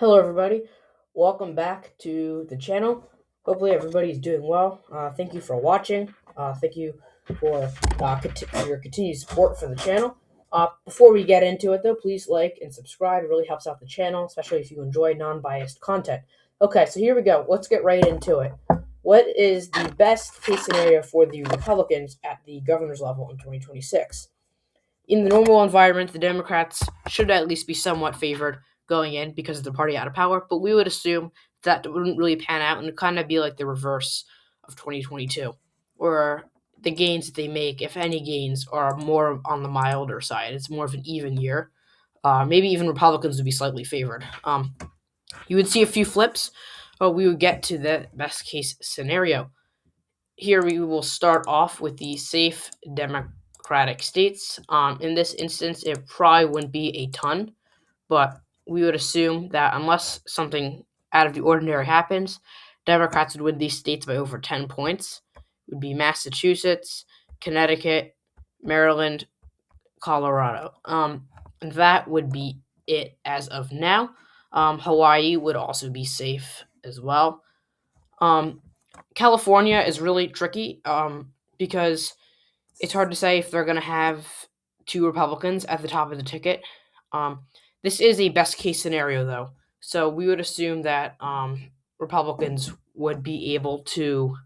Hello, everybody. Welcome back to the channel. Hopefully, everybody's doing well. Thank you for watching. Thank you for your continued support for the channel. Before we get into it, though, please like and subscribe. It really helps out the channel, especially if you enjoy non-biased content. Okay, so here we go. Let's get right into it. What is the best case scenario for the Republicans at the governor's level in 2026? In the normal environment, the Democrats should at least be somewhat favored going in because of the party out of power, but we would assume that wouldn't really pan out and it'd kind of be like the reverse of 2022, where the gains that they make, if any gains, are more on the milder side. It's more of an even year. Maybe even Republicans would be slightly favored. You would see a few flips, but we would get to the best case scenario. Here we will start off with the safe Democratic states. In this instance, it probably wouldn't be a ton, but we would assume that unless something out of the ordinary happens, Democrats would win these states by over 10 points. It would be Massachusetts, Connecticut, Maryland, Colorado. And that would be it as of now. Hawaii would also be safe as well. Um, California is really tricky because it's hard to say if they're going to have two Republicans at the top of the ticket. Um, this is a best case scenario, though. So we would assume that Republicans would be able to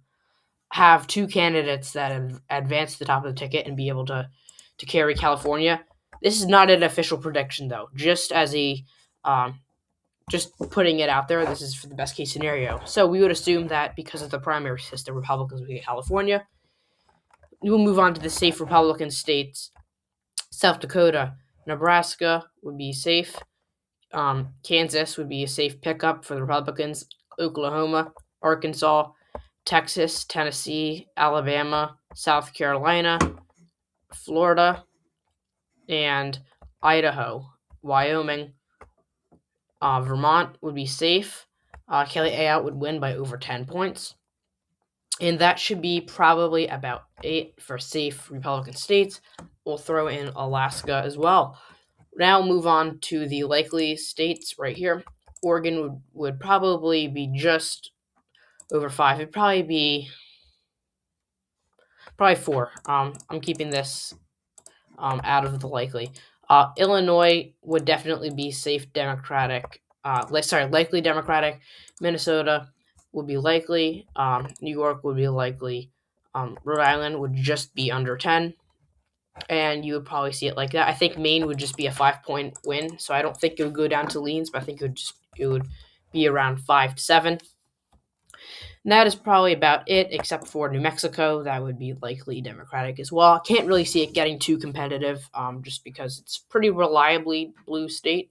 have two candidates that have advanced to the top of the ticket and be able to carry California. This is not an official prediction, though. Um, just putting it out there, this is for the best case scenario. So we would assume that because of the primary system, Republicans would get California. We will move on to the safe Republican states. South Dakota, Nebraska would be safe. Kansas would be a safe pickup for the Republicans. Oklahoma, Arkansas, Texas, Tennessee, Alabama, South Carolina, Florida, and Idaho. Wyoming, Vermont would be safe. Kelly Ayotte would win by over 10 points. And that should be probably about it for safe Republican states. We'll throw in Alaska as well. Now move on to the likely states right here. Oregon would probably be just over 5. It'd probably be probably 4. I'm keeping this out of the likely. Illinois would definitely be safe Democratic. Likely Democratic. Minnesota would be likely. New York would be likely. Rhode Island would just be under 10. And you would probably see it like that. I think Maine would just be a 5-point win, so I don't think it would go down to leans, but I think it would be around 5 to 7. And that is probably about it, except for New Mexico. That would be likely Democratic as well. Can't really see it getting too competitive, just because it's pretty reliably blue state,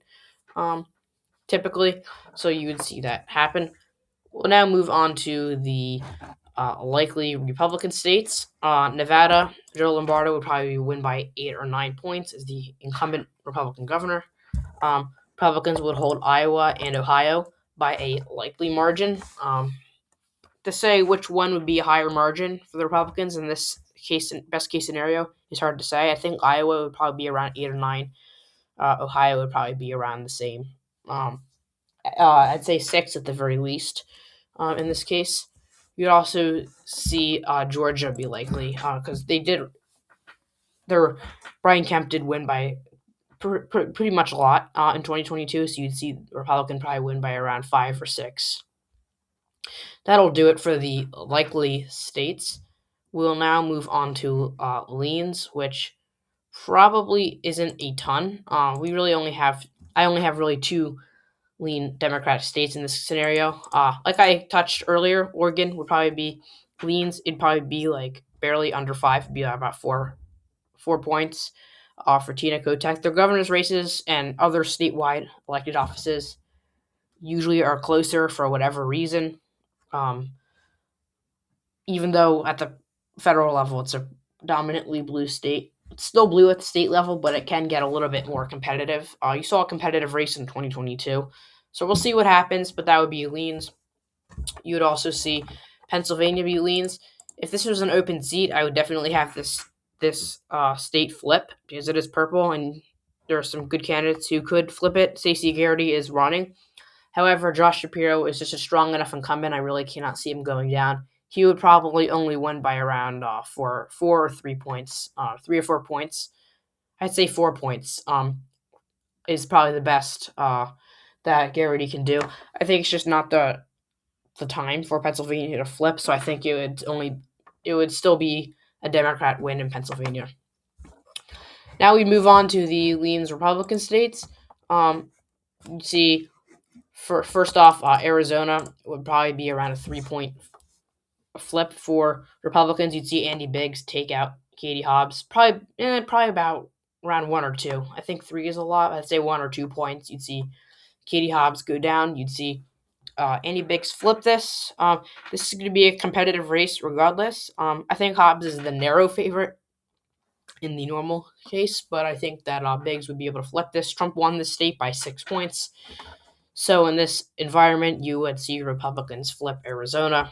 typically. So you would see that happen. We'll now move on to the likely Republican states. Nevada, Joe Lombardo would probably win by 8 or 9 points as the incumbent Republican governor. Republicans would hold Iowa and Ohio by a likely margin. To say which one would be a higher margin for the Republicans in this case, best case scenario, is hard to say. I think Iowa would probably be around 8 or 9. Ohio would probably be around the same. I'd say 6 at the very least. In this case, you'd also see Georgia be likely because Brian Kemp did win by pretty much a lot in 2022. So you'd see Republican probably win by around 5 or 6. That'll do it for the likely states. We'll now move on to leans, which probably isn't a ton. I only have really 2 lean Democratic states in this scenario. Like I touched earlier, Oregon would probably be leans. It'd probably be like barely under 5. It'd be about 4 points for Tina Kotek. Their governor's races and other statewide elected offices usually are closer for whatever reason. Even though at the federal level it's a dominantly blue state. It's still blue at the state level, but it can get a little bit more competitive. You saw a competitive race in 2022. So we'll see what happens, but that would be leans. You would also see Pennsylvania be leans. If this was an open seat, I would definitely have this state flip because it is purple and there are some good candidates who could flip it. Stacey Garrity is running. However, Josh Shapiro is just a strong enough incumbent. I really cannot see him going down. He would probably only win by around 3 or 4 points, 3 or 4 points. I'd say 4 points. Is probably the best that Garrity can do. I think it's just not the time for Pennsylvania to flip, so I think it would still be a Democrat win in Pennsylvania. Now we move on to the leans Republican states. You see, first off, Arizona would probably be around a 3 point flip for Republicans. You'd see Andy Biggs take out Katie Hobbs, probably about around 1 or 2. I think 3 is a lot. I'd say 1 or 2 points. You'd see Katie Hobbs go down. You'd see Andy Biggs flip this. This is going to be a competitive race regardless. I think Hobbs is the narrow favorite in the normal case, but I think that Biggs would be able to flip this. Trump won the state by 6 points. So in this environment, you would see Republicans flip Arizona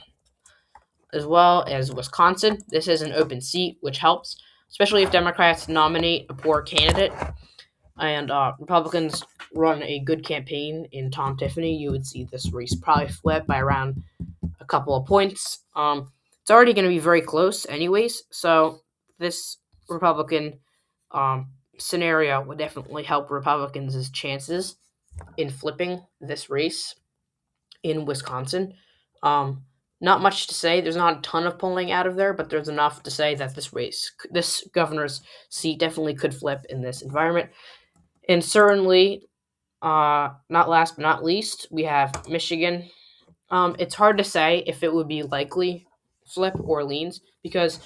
as well as Wisconsin. This is an open seat, which helps, especially if Democrats nominate a poor candidate and Republicans run a good campaign in Tom Tiffany. You would see this race probably flip by around a couple of points. It's already going to be very close, anyways. So this Republican scenario would definitely help Republicans' chances in flipping this race in Wisconsin. Not much to say. There's not a ton of polling out of there, but there's enough to say that this governor's seat definitely could flip in this environment. And certainly, not last but not least, we have Michigan. It's hard to say if it would be likely flip or leans, because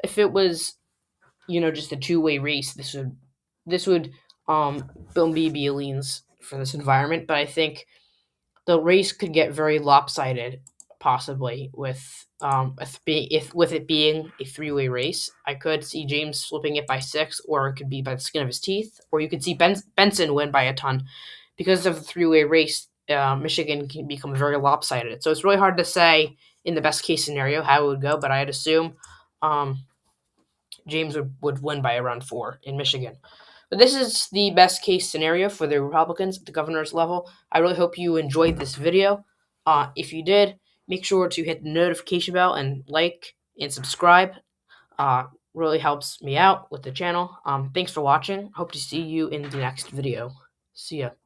if it was, just a two-way race, this would be a leans for this environment. But I think the race could get very lopsided, possibly with it being a three-way race. I could see James flipping it by 6, or it could be by the skin of his teeth, or you could see Benson win by a ton. Because of the three-way race, Michigan can become very lopsided. So it's really hard to say in the best case scenario how it would go, but I'd assume James would win by around 4 in Michigan. But this is the best case scenario for the Republicans at the governor's level. I really hope you enjoyed this video. If you did, make sure to hit the notification bell and like and subscribe. Really helps me out with the channel. Thanks for watching. Hope to see you in the next video. See ya.